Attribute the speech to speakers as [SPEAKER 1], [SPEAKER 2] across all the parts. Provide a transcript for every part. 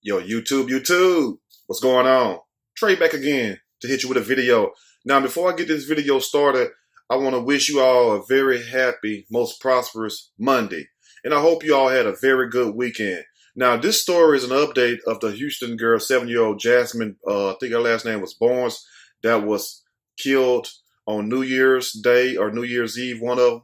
[SPEAKER 1] Yo, YouTube, what's going on? Trey back again to hit you with a video. Now, before I get this video started, I want to wish you all a very happy, most prosperous Monday. And I hope you all had a very good weekend. Now, this story is an update of the Houston girl, 7-year-old Jasmine, I think her last name was Barnes, that was killed on New Year's Day or New Year's Eve, one of them.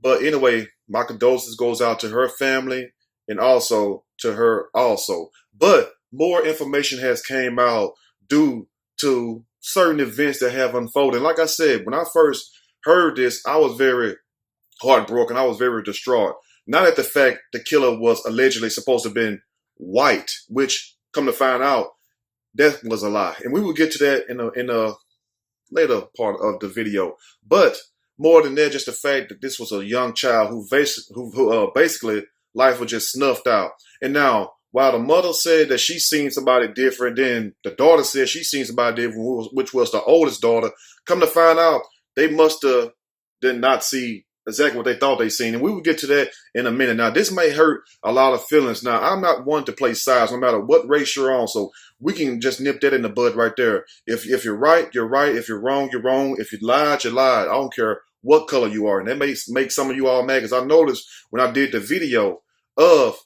[SPEAKER 1] But anyway, my condolences goes out to her family and also to her also. But more information has came out due to certain events that have unfolded. Like I said, when I first heard this, I was very heartbroken. I was very distraught. Not at the fact the killer was allegedly supposed to have been white, which, come to find out, that was a lie. And we will get to that in a later part of the video. But more than that, just the fact that this was a young child who basically life was just snuffed out. And now, while the mother said that she seen somebody different, then the daughter said she seen somebody different, which was the oldest daughter. Come to find out, they must have did not see exactly what they thought they seen. And we will get to that in a minute. Now, this may hurt a lot of feelings. Now, I'm not one to play sides, no matter what race you're on. So we can just nip that in the bud right there. If you're right, you're right. If you're wrong, you're wrong. If you lied, you lied. I don't care what color you are. And that may make some of you all mad, because I noticed when I did the video of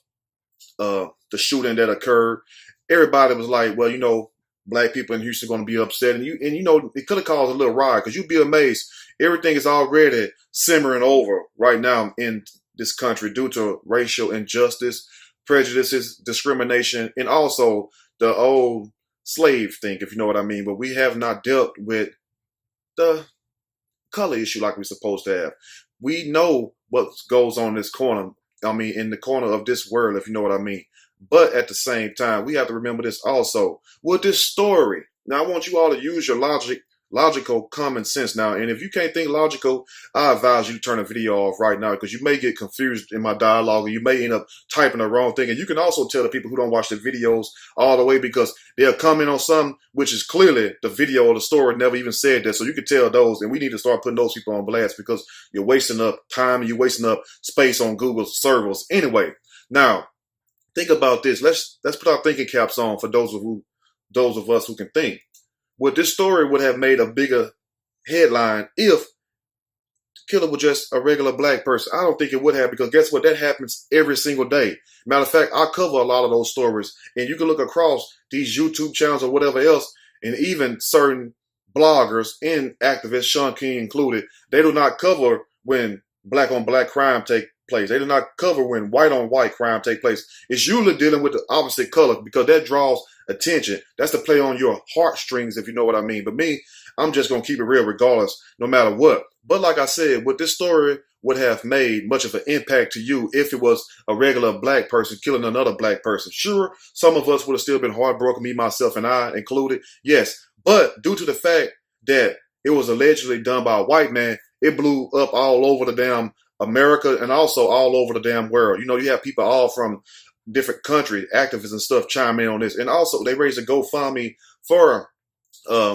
[SPEAKER 1] the shooting that occurred, everybody was like, well, you know, black people in Houston are going to be upset. And you know, it could have caused a little riot, because you'd be amazed. Everything is already simmering over right now in this country due to racial injustice, prejudices, discrimination, and also the old slave thing, if you know what I mean. But we have not dealt with the color issue like we're supposed to have. We know what goes on in this corner. I mean, in the corner of this world, if you know what I mean. But at the same time, we have to remember this also. With this story, now I want you all to use your logical common sense now. And if you can't think logical, I advise you to turn the video off right now, because you may get confused in my dialogue, and you may end up typing the wrong thing. And you can also tell the people who don't watch the videos all the way, because they'll comment on something which is clearly the video or the story never even said that. So you can tell those, and we need to start putting those people on blast, because you're wasting up time and you're wasting up space on Google's servers. Anyway, now think about this. Let's put our thinking caps on for those of us who can think. Well, this story would have made a bigger headline if the killer was just a regular black person. I don't think it would have, because guess what? That happens every single day. Matter of fact, I cover a lot of those stories, and you can look across these YouTube channels or whatever else, and even certain bloggers and activists, Sean King included, they do not cover when black on black crime take place. They do not cover when white on white crime take place. It's usually dealing with the opposite color, because that draws attention. That's to play on your heartstrings, if you know what I mean. But me, I'm just going to keep it real regardless, no matter what. But like I said, what this story would have made much of an impact to you if it was a regular black person killing another black person. Sure, some of us would have still been heartbroken, me, myself, and I included. Yes, but due to the fact that it was allegedly done by a white man, it blew up all over the damn America and also all over the damn world. You know, you have people all from different countries, activists and stuff, chime in on this. And also they raised a GoFundMe for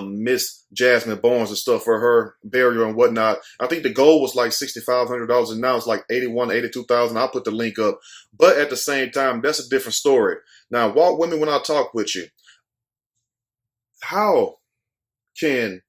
[SPEAKER 1] Miss Jasmine Barnes and stuff for her burial and whatnot. I think the goal was like $6,500, and now it's like $82,000. I'll put the link up. But at the same time, that's a different story. Now, walk with me when I talk with you. How can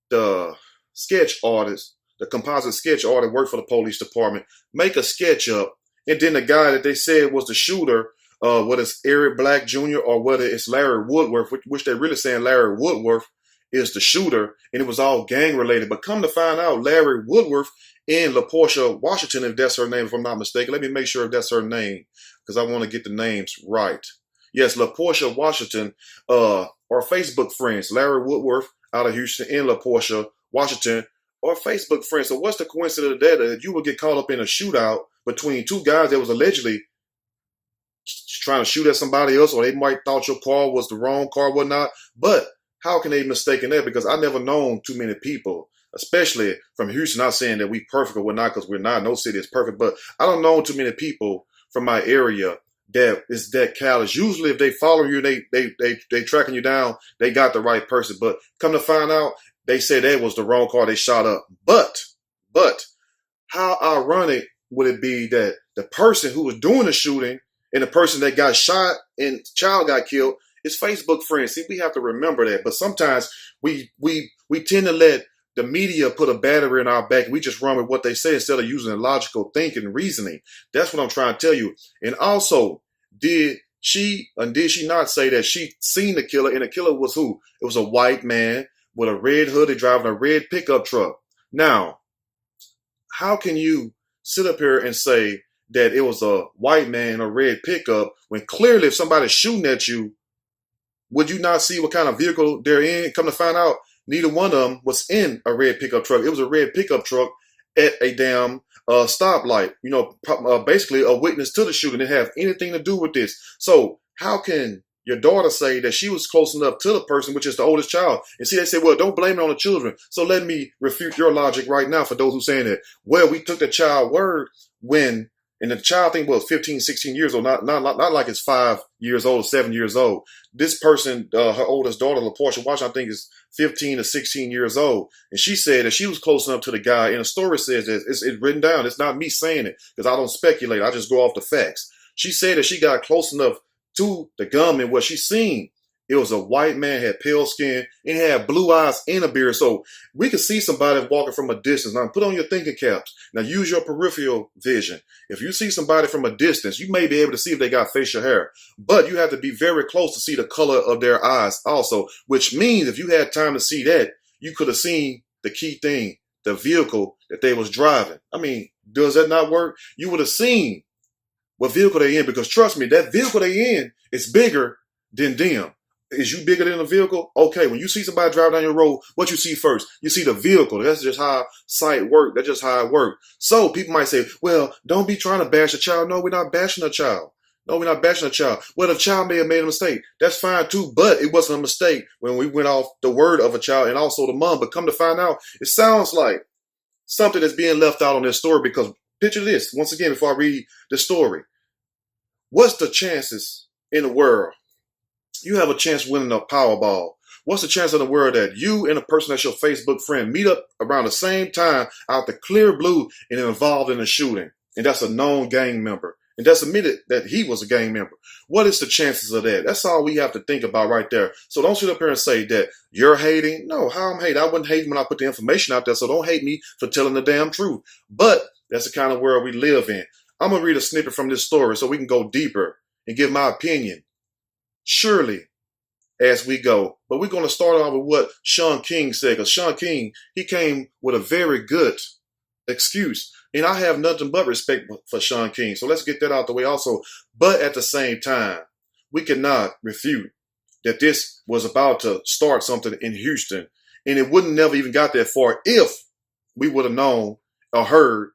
[SPEAKER 1] the sketch artist, the composite sketch artist, work for the police department, make a sketch up, and then the guy that they said was the shooter, whether it's Eric Black Jr. or whether it's Larry Woodworth, which they're really saying Larry Woodworth is the shooter, and it was all gang related. But come to find out, Larry Woodworth and LaPortia Washington, if that's her name, if I'm not mistaken. Let me make sure if that's her name, because I want to get the names right. Yes, LaPortia Washington are Facebook friends. Larry Woodworth out of Houston and LaPortia Washington are Facebook friends. So what's the coincidence of that you would get caught up in a shootout between two guys that was allegedly trying to shoot at somebody else, or they might thought your car was the wrong car, whatnot. But how can they mistaken that? Because I never known too many people, especially from Houston. Not saying that we perfect or whatnot, because we're not. No city is perfect. But I don't know too many people from my area that is that callous. Usually, if they follow you, they tracking you down, they got the right person. But come to find out, they say that was the wrong car they shot up. But how ironic would it be that the person who was doing the shooting and the person that got shot and child got killed is Facebook friends. See, we have to remember that. But sometimes we tend to let the media put a battery in our back and we just run with what they say instead of using logical thinking and reasoning. That's what I'm trying to tell you. And also, did she not say that she seen the killer, and the killer was who? It was a white man with a red hoodie driving a red pickup truck. Now, how can you sit up here and say that it was a white man in a red pickup when clearly if somebody's shooting at you, would you not see what kind of vehicle they're in? Come to find out, neither one of them was in a red pickup truck. It was a red pickup truck at a damn stoplight. You know, basically a witness to the shooting. Didn't have anything to do with this. So how can your daughter say that she was close enough to the person, which is the oldest child? And see, they say, well, don't blame it on the children. So let me refute your logic right now for those who saying that, well, we took the child word when, and the child, I think, was 15, 16 years old, not like it's 5 years old, 7 years old. This person, her oldest daughter, LaPortia Washington, I think is 15 to 16 years old. And she said that she was close enough to the guy. And the story says that it's written down. It's not me saying it because I don't speculate. I just go off the facts. She said that she got close enough to the gunman where she seen it was a white man, had pale skin, and had blue eyes and a beard. So we could see somebody walking from a distance. Now put on your thinking caps. Now use your peripheral vision. If you see somebody from a distance, you may be able to see if they got facial hair, but you have to be very close to see the color of their eyes also, which means if you had time to see that, you could have seen the key thing, the vehicle that they was driving. I mean, does that not work? You would have seen what vehicle they in, because trust me, that vehicle they in is bigger than them. Is you bigger than the vehicle? Okay, when you see somebody drive down your road, what you see first? You see the vehicle. That's just how sight works. That's just how it works. So people might say, well, don't be trying to bash a child. No, we're not bashing a child. No, we're not bashing a child. Well, the child may have made a mistake. That's fine too, but it wasn't a mistake when we went off the word of a child and also the mom. But come to find out, it sounds like something that's being left out on this story, because picture this, once again, before I read the story. What's the chances in the world? You have a chance of winning a Powerball. What's the chance in the world that you and a person that's your Facebook friend meet up around the same time out the clear blue and involved in a shooting? And that's a known gang member. And that's admitted that he was a gang member. What is the chances of that? That's all we have to think about right there. So don't sit up here and say that you're hating. No, how I'm hating. I wouldn't hate when I put the information out there. So don't hate me for telling the damn truth. But that's the kind of world we live in. I'm going to read a snippet from this story so we can go deeper and give my opinion. Surely, as we go. But we're going to start off with what Sean King said, because Sean King, he came with a very good excuse. And I have nothing but respect for Sean King. So let's get that out the way also. But at the same time, we cannot refute that this was about to start something in Houston. And it wouldn't never even got that far if we would have known or heard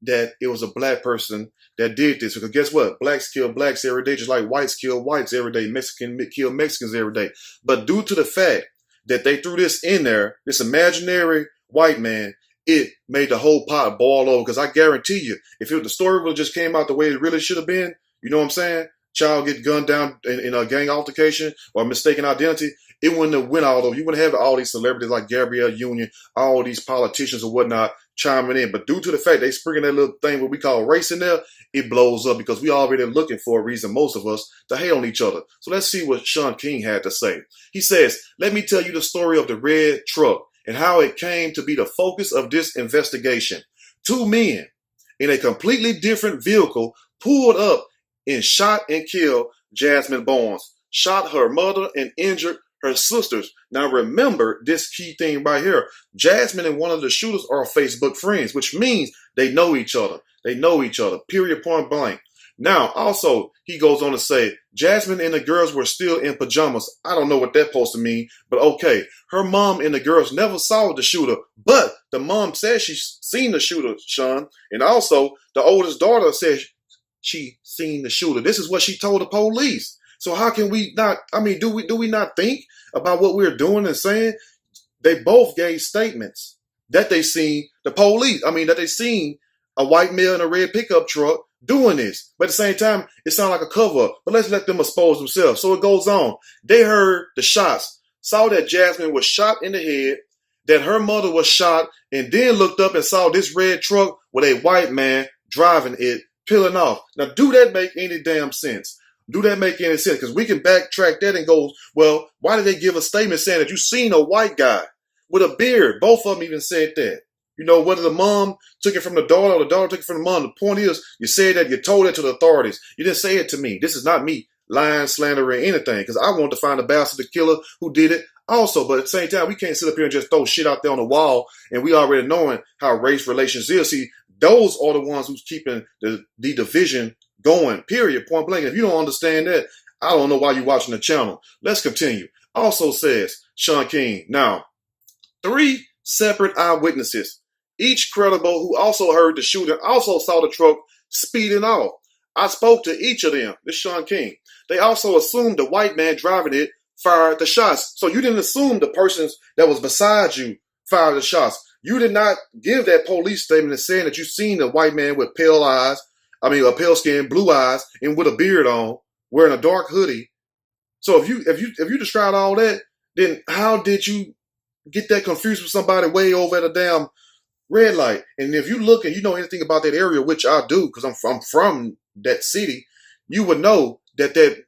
[SPEAKER 1] that it was a black person that did this. Because guess what? Blacks kill blacks every day, just like whites kill whites every day. Mexicans kill Mexicans every day. But due to the fact that they threw this in there, this imaginary white man, it made the whole pot boil over. Because I guarantee you, if the story would have just came out the way it really should have been, you know what I'm saying? Child get gunned down in a gang altercation or mistaken identity, it wouldn't have went all over. You wouldn't have all these celebrities like Gabrielle Union, all these politicians or whatnot chiming in. But due to the fact they springing that little thing what we call race in there, it blows up because we already looking for a reason, most of us, to hate on each other. So let's see what Sean King had to say. He says, let me tell you the story of the red truck and how it came to be the focus of this investigation. Two men in a completely different vehicle pulled up and shot and killed Jasmine Barnes, shot her mother and injured her sisters. Now remember this key thing right here. Jasmine and one of the shooters are Facebook friends, which means they know each other. They know each other, period, point blank. Now, also, he goes on to say, Jasmine and the girls were still in pajamas. I don't know what that's supposed to mean, but okay. Her mom and the girls never saw the shooter, but the mom said she seen the shooter, Sean. And also, the oldest daughter said she seen the shooter. This is what she told the police. So how can we not, do we not think about what we're doing and saying? They both gave statements that they seen the police. That they seen a white male in a red pickup truck doing this. But at the same time, it sounds like a cover-up. But let's let them expose themselves. So it goes on. They heard the shots, saw that Jasmine was shot in the head, that her mother was shot, and then looked up and saw this red truck with a white man driving it, peeling off. Now, do that make any damn sense? Do that make any sense? Because we can backtrack that and go, well, why did they give a statement saying that you seen a white guy with a beard? Both of them even said that. You know, whether the mom took it from the daughter or the daughter took it from the mom, the point is, you said that, you told it to the authorities. You didn't say it to me. This is not me lying, slandering, anything, because I want to find the bastard, the killer who did it also. But at the same time, we can't sit up here and just throw shit out there on the wall, and we already knowing how race relations is. See, those are the ones who's keeping the division going, period, point blank. If you don't understand that, I don't know why you're watching the channel. Let's continue. Also says Sean King, now, 3 separate eyewitnesses, each credible, who also heard the shooting, also saw the truck speeding off. I spoke to each of them. This is Sean King. They also assumed the white man driving it fired the shots. So you didn't assume the persons that was beside you fired the shots. You did not give that police statement saying that you seen the white man with pale eyes, a pale skin, blue eyes, and with a beard on, wearing a dark hoodie. So if you described all that, then how did you get that confused with somebody way over at a damn red light? And if you look and you know anything about that area, which I do, because I'm from that city, you would know that that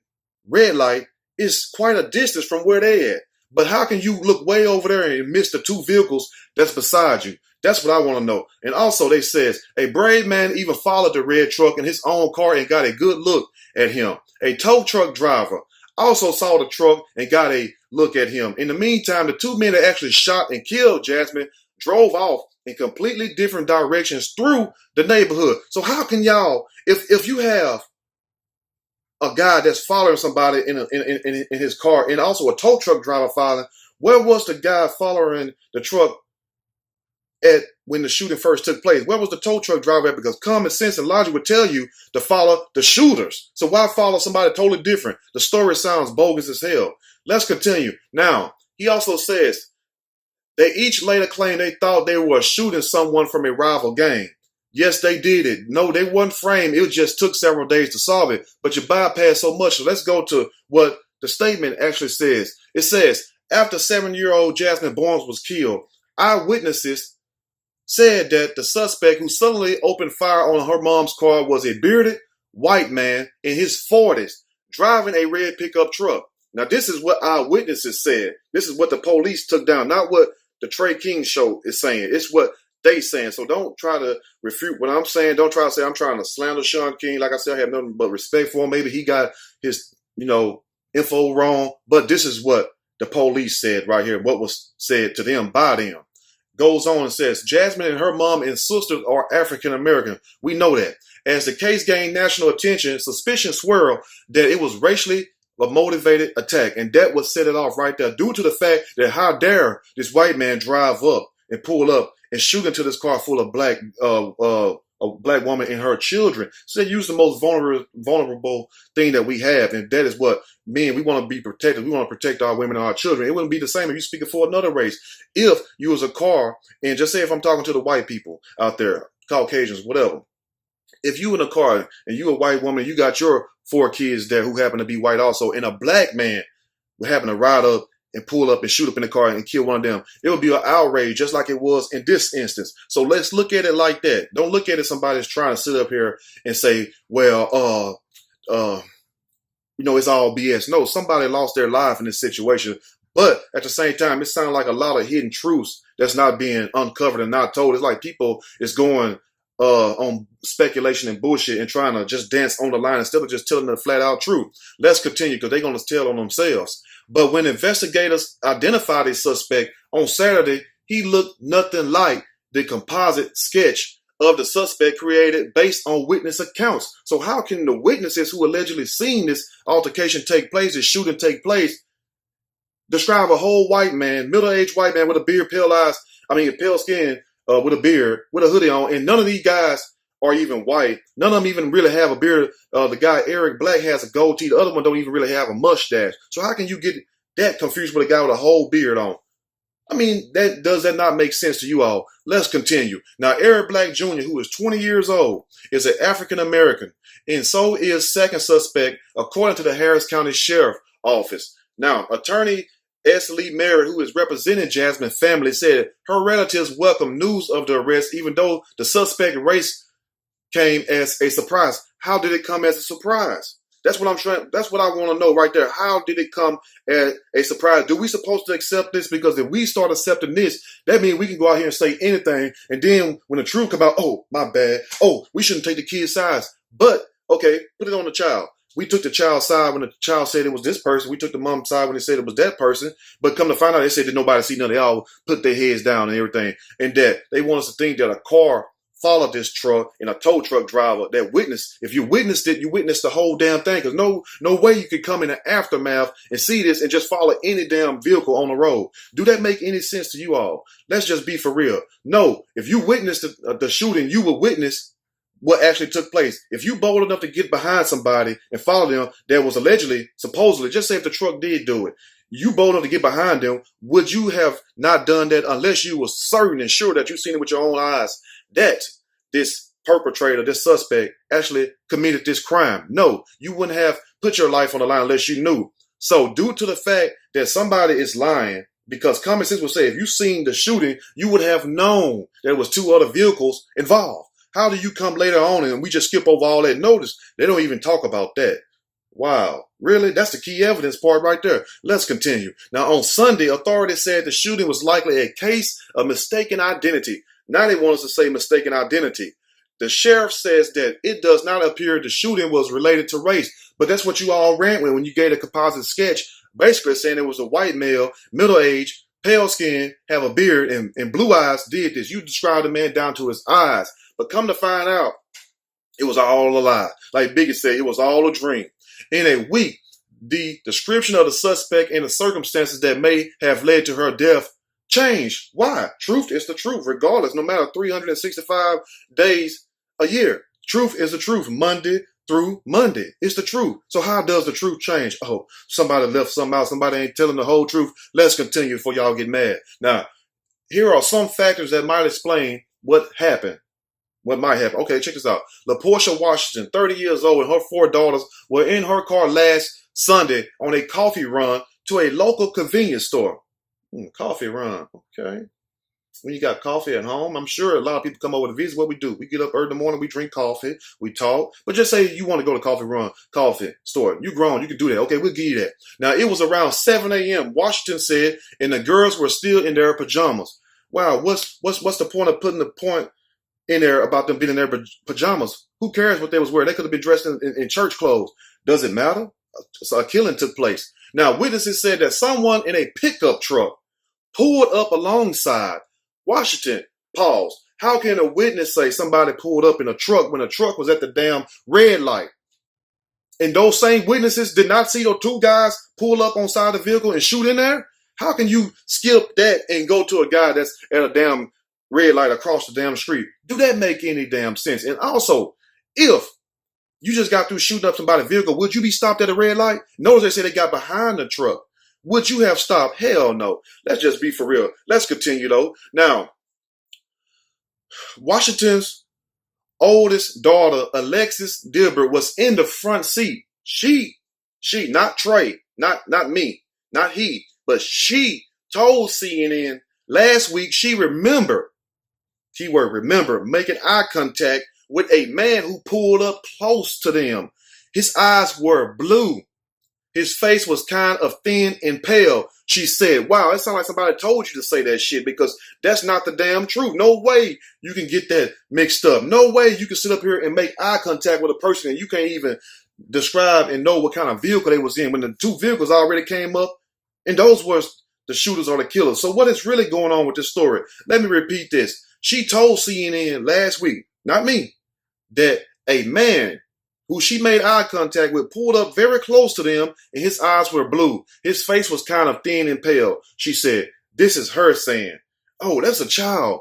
[SPEAKER 1] red light is quite a distance from where they at. But how can you look way over there and miss the 2 vehicles that's beside you? That's what I want to know. And also they says, a brave man even followed the red truck in his own car and got a good look at him. A tow truck driver also saw the truck and got a look at him. In the meantime, the 2 men that actually shot and killed Jasmine drove off in completely different directions through the neighborhood. So how can y'all, if you have a guy that's following somebody in his car and also a tow truck driver following, where was the guy following the truck at when the shooting first took place? Where was the tow truck driver at? Because common sense and logic would tell you to follow the shooters. So why follow somebody totally different? The story sounds bogus as hell. Let's continue. Now, he also says they each later claimed they thought they were shooting someone from a rival gang. Yes, they did it. No, they wasn't framed. It just took several days to solve it. But you bypassed so much. So let's go to what the statement actually says. It says, after 7-year-old Jasmine Barnes was killed, eyewitnesses said that the suspect who suddenly opened fire on her mom's car was a bearded white man in his 40s driving a red pickup truck. Now, this is what eyewitnesses said. This is what the police took down, not what the Trey King show is saying. It's what they saying. So don't try to refute what I'm saying. Don't try to say I'm trying to slander Sean King. Like I said, I have nothing but respect for him. Maybe he got his, info wrong. But this is what the police said right here. What was said to them by them. Goes on and says, Jasmine and her mom and sisters are African American. We know that. As the case gained national attention, suspicion swirled that it was racially a motivated attack. And that would set it off right there, due to the fact that how dare this white man drive up and pull up and shoot into this car full of a black woman and her children. So they use the most vulnerable thing that we have, and that is what men, we want to be protected. We want to protect our women and our children. It wouldn't be the same if you're speaking for another race. If you was a car, and just say if I'm talking to the white people out there, Caucasians, whatever. If you in a car and you a white woman, you got your 4 kids there who happen to be white also, and a black man would happen to ride up and pull up and shoot up in the car and kill one of them, it would be an outrage, just like it was in this instance. So let's look at it like that. Don't look at it somebody's trying to sit up here and say, well, it's all BS. No, somebody lost their life in this situation. But at the same time, it sounds like a lot of hidden truths that's not being uncovered and not told. It's like people is going on speculation and bullshit and trying to just dance on the line instead of just telling the flat out truth. Let's continue, because they're going to tell on themselves. But when investigators identified a suspect on Saturday, he looked nothing like the composite sketch of the suspect created based on witness accounts. So how can the witnesses who allegedly seen this altercation take place, this shooting take place, describe a whole white man, middle-aged white man with a beard, pale skin, with a beard, with a hoodie on, and none of these guys are even white. None of them even really have a beard. The guy, Eric Black, has a goatee. The other one don't even really have a mustache. So how can you get that confused with a guy with a whole beard on? Does that not make sense to you all? Let's continue. Now, Eric Black Jr., who is 20 years old, is an African American, and so is second suspect, according to the Harris County Sheriff Office. Now, attorney S. Lee Merritt, who is representing Jasmine's family, said her relatives welcome news of the arrest, even though the suspect race came as a surprise. How did it come as a surprise? That's what I'm trying. That's what I want to know right there. How did it come as a surprise? Do we supposed to accept this? Because if we start accepting this, that means we can go out here and say anything. And then when the truth come out, oh, my bad. Oh, we shouldn't take the kid's sides. But, okay, put it on the child. We took the child's side when the child said it was this person. We took the mom's side when they said it was that person. But come to find out, they said that nobody see nothing. They all put their heads down and everything. And that they want us to think that a car followed this truck and a tow truck driver that witnessed. If you witnessed it, you witnessed the whole damn thing. Because no way you could come in the aftermath and see this and just follow any damn vehicle on the road. Do that make any sense to you all? Let's just be for real. No, if you witnessed the shooting, you would witness what actually took place. If you bold enough to get behind somebody and follow them that was allegedly, supposedly, just say if the truck did do it, you bold enough to get behind them, would you have not done that unless you were certain and sure that you've seen it with your own eyes that this perpetrator, this suspect actually committed this crime? No, you wouldn't have put your life on the line unless you knew. So due to the fact that somebody is lying, because common sense would say if you seen the shooting, you would have known there was two other vehicles involved. How do you come later on and we just skip over all that notice? They don't even talk about that. Wow. Really? That's the key evidence part right there. Let's continue. Now, on Sunday, authorities said the shooting was likely a case of mistaken identity. Now they want us to say mistaken identity. The sheriff says that it does not appear the shooting was related to race. But that's what you all ran with when you gave a composite sketch, basically saying it was a white male, middle-aged, pale skin, have a beard, and blue eyes did this. You described the man down to his eyes. But come to find out, it was all a lie. Like Biggie said, it was all a dream. In a week, the description of the suspect and the circumstances that may have led to her death changed. Why? Truth is the truth, regardless, no matter 365 days a year. Truth is the truth, Monday through Monday. It's the truth. So how does the truth change? Oh, somebody left something out. Somebody ain't telling the whole truth. Let's continue before y'all get mad. Now, here are some factors that might explain what happened. What might happen? Okay, check this out. LaPortia Washington, 30 years old, and her 4 daughters were in her car last Sunday on a coffee run to a local convenience store. Coffee run, okay. When you got coffee at home, I'm sure a lot of people come over to visit. What we do, we get up early in the morning, we drink coffee, we talk. But just say you want to go to coffee store. You grown, you can do that. Okay, we'll give you that. Now, it was around 7 a.m., Washington said, and the girls were still in their pajamas. Wow, what's the point of putting the point in there about them being in their pajamas? Who cares what they was wearing? They could have been dressed in church clothes. Does it matter? So a killing took place. Now, witnesses said that someone in a pickup truck pulled up alongside Washington. Pause. How can a witness say somebody pulled up in a truck when the truck was at the damn red light? And those same witnesses did not see those 2 guys pull up on side of the vehicle and shoot in there? How can you skip that and go to a guy that's at a damn red light across the damn street? Do that make any damn sense? And also, if you just got through shooting up somebody's vehicle, would you be stopped at a red light? Notice they said they got behind the truck. Would you have stopped? Hell no. Let's just be for real. Let's continue though. Now, Washington's oldest daughter, Alexis Dilbert, was in the front seat. She, not Trey, not me, not he, but she told CNN last week she remembered, keyword remember, making eye contact with a man who pulled up close to them. His eyes were blue. His face was kind of thin and pale. She said, wow, it sounds like somebody told you to say that shit, because that's not the damn truth. No way you can get that mixed up. No way you can sit up here and make eye contact with a person and you can't even describe and know what kind of vehicle they was in when the 2 vehicles already came up, and those were the shooters or the killers. So what is really going on with this story? Let me repeat this. She told CNN last week, not me, that a man who she made eye contact with pulled up very close to them and his eyes were blue. His face was kind of thin and pale. She said, this is her saying, oh, that's a child.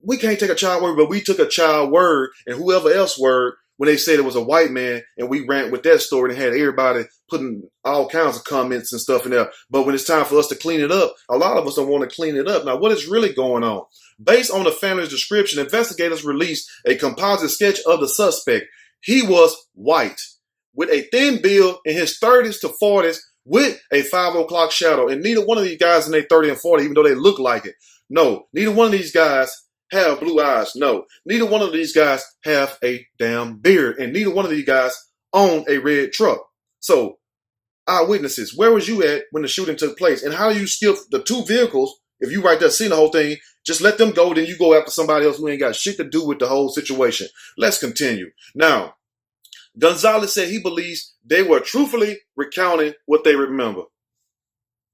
[SPEAKER 1] We can't take a child word, but we took a child word and whoever else word when they said it was a white man, and we ran with that story and had everybody putting all kinds of comments and stuff in there. But when it's time for us to clean it up, a lot of us don't want to clean it up. Now, what is really going on? Based on the family's description, investigators released a composite sketch of the suspect. He was white, with a thin build, in his 30s to 40s, with a 5 o'clock shadow. And neither one of these guys in their 30 and 40, even though they look like it. No, neither one of these guys have blue eyes. No, neither one of these guys have a damn beard. And neither one of these guys on a red truck. So, eyewitnesses, where was you at when the shooting took place? And how do you skip the two vehicles? If you right there seeing the whole thing, just let them go, then you go after somebody else who ain't got shit to do with the whole situation. Let's continue. Now, Gonzalez said he believes they were truthfully recounting what they remember.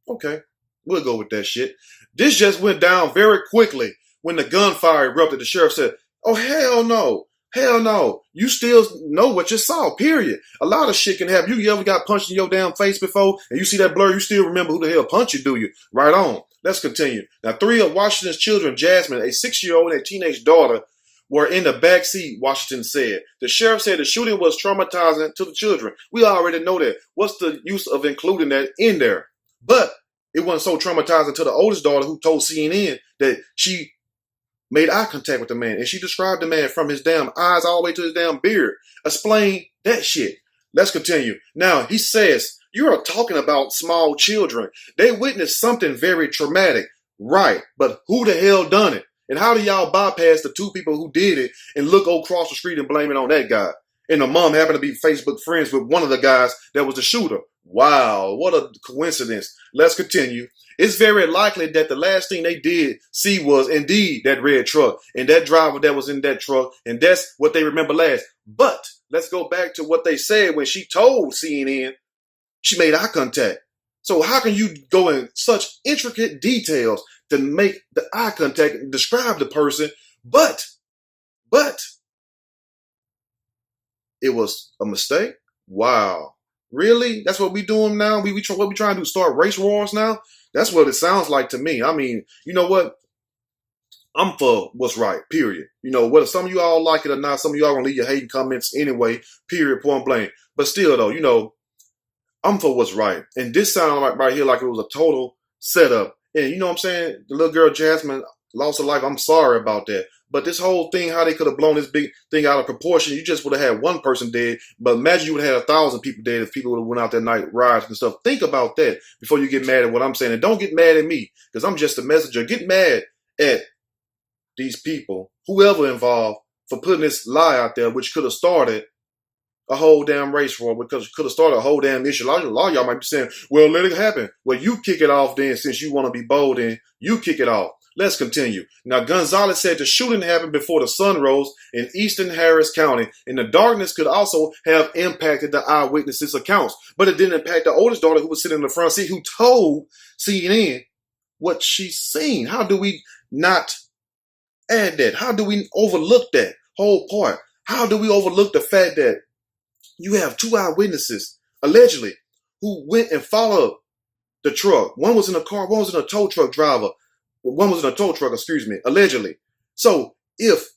[SPEAKER 1] Okay, we'll go with that shit. This just went down very quickly when the gunfire erupted. The sheriff said, oh, hell no. Hell no. You still know what you saw, period. A lot of shit can happen. You ever got punched in your damn face before and you see that blur, you still remember who the hell punched you, do you? Right on. Let's continue. Now, 3 of Washington's children, Jasmine, a 6-year-old and a teenage daughter, were in the back seat, Washington said. The sheriff said the shooting was traumatizing to the children. We already know that. What's the use of including that in there? But it wasn't so traumatizing to the oldest daughter, who told CNN that she made eye contact with the man, and she described the man from his damn eyes all the way to his damn beard. Explain that shit. Let's continue. Now, he says, you are talking about small children. They witnessed something very traumatic. Right, but who the hell done it? And how do y'all bypass the 2 people who did it and look across the street and blame it on that guy? And the mom happened to be Facebook friends with one of the guys that was the shooter. Wow, what a coincidence. Let's continue. It's very likely that the last thing they did see was indeed that red truck and that driver that was in that truck, and that's what they remember last. But let's go back to what they said when she told CNN she made eye contact. So how can you go in such intricate details to make the eye contact and describe the person, but it was a mistake? Wow. Really? That's what we doing now? What we trying to do? Start race wars now? That's what it sounds like to me. I mean, you know what? I'm for what's right, period. You know, whether some of you all like it or not, some of you all gonna leave your hating comments anyway, period, point blank. But still though, you know, I'm for what's right. And this sounds like right here like it was a total setup. And you know what I'm saying? The little girl Jasmine lost her life. I'm sorry about that. But this whole thing, how they could have blown this big thing out of proportion, you just would have had one person dead. But imagine you would have had 1,000 people dead if people would have went out that night, riots and stuff. Think about that before you get mad at what I'm saying. And don't get mad at me, because I'm just a messenger. Get mad at these people, whoever involved, for putting this lie out there, which could have started a whole damn race war, because could have started a whole damn issue. A lot of y'all might be saying, well, let it happen. Well, you kick it off then, since you want to be bold, and you kick it off. Let's continue. Now, Gonzalez said the shooting happened before the sun rose in eastern Harris County, and the darkness could also have impacted the eyewitnesses' accounts. But it didn't impact the oldest daughter, who was sitting in the front seat, who told CNN what she's seen. How do we not add that? How do we overlook that whole part? How do we overlook the fact that you have 2 eyewitnesses, allegedly, who went and followed the truck? One was in a car, one was in a tow truck driver. One was in a tow truck, allegedly. So if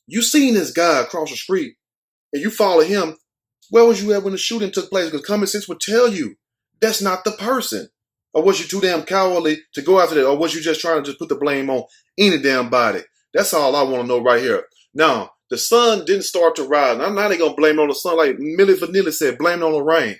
[SPEAKER 1] you seen this guy across the street and you follow him, where was you at when the shooting took place? Because common sense would tell you that's not the person. Or was you too damn cowardly to go after that? Or was you just trying to just put the blame on any damn body? That's all I want to know right here. Now, the sun didn't start to rise. Now they're going to blame it on the sun, like Milli Vanilli said, blame it on the rain.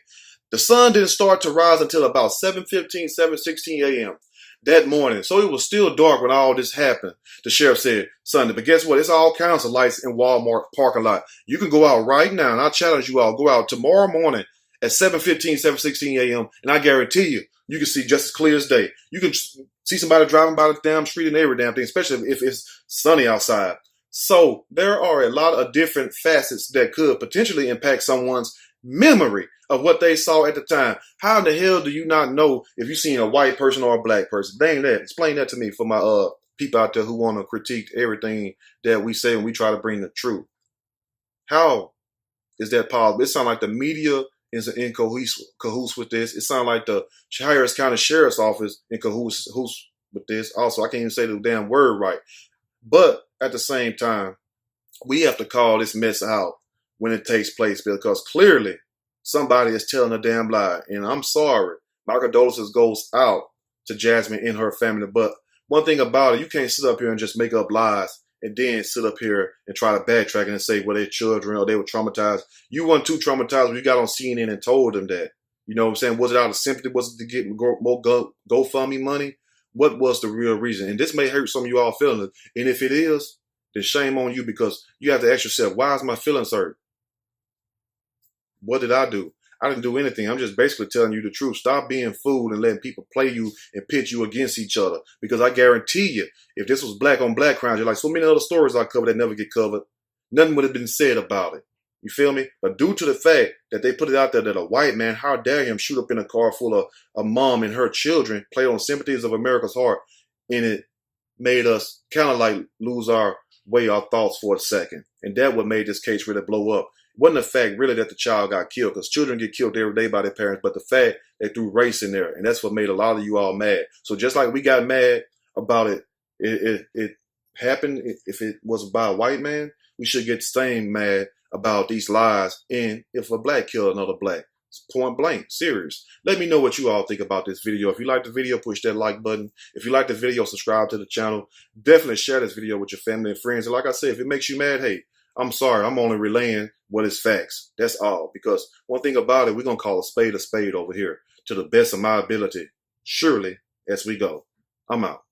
[SPEAKER 1] The sun didn't start to rise until about 7:15, 7:16 a.m. that morning. So it was still dark when all this happened, the sheriff said Sunday. But guess what? It's all kinds of lights in Walmart parking lot. You can go out right now, and I challenge you all, go out tomorrow morning at 7:15, 7:16 a.m., and I guarantee you can see just as clear as day. You can see somebody driving by the damn street and every damn thing, especially if it's sunny outside. So there are a lot of different facets that could potentially impact someone's memory of what they saw at the time. How the hell do you not know if you've seen a white person or a black person? Dang that. Explain that to me for my people out there who want to critique everything that we say when we try to bring the truth. How is that possible? It sounds like the media is in cahoots with this. It sounds like the Harris County Sheriff's Office in cahoots with this. Also, I can't even say the damn word right. But at the same time, we have to call this mess out when it takes place, because clearly somebody is telling a damn lie. And I'm sorry. My condolences goes out to Jasmine and her family. But one thing about it, you can't sit up here and just make up lies and then sit up here and try to backtrack and say, well, they're children or they were traumatized. You weren't too traumatized when you got on CNN and told them that. You know what I'm saying? Was it out of sympathy? Was it to get more GoFundMe money? What was the real reason? And this may hurt some of you all feelings. And if it is, then shame on you, because you have to ask yourself, why is my feelings hurt? What did I do? I didn't do anything. I'm just basically telling you the truth. Stop being fooled and letting people play you and pit you against each other. Because I guarantee you, if this was black on black crimes, you're like so many other stories I cover that never get covered, nothing would have been said about it. You feel me? But due to the fact that they put it out there that a white man, how dare him shoot up in a car full of a mom and her children, played on sympathies of America's heart, and it made us kind of like lose our thoughts for a second. And that what made this case really blow up. It wasn't the fact really that the child got killed, because children get killed every day by their parents, but the fact they threw race in there. And that's what made a lot of you all mad. So just like we got mad about it happened. If it was by a white man, we should get the same mad about these lies. And if a black killed another black, it's point blank, serious. Let me know what you all think about this video. If you like the video, push that like button. If you like the video, subscribe to the channel. Definitely share this video with your family and friends. And like I said, if it makes you mad, hey, I'm sorry. I'm only relaying what is facts. That's all. Because one thing about it, we're going to call a spade over here to the best of my ability, surely as we go. I'm out.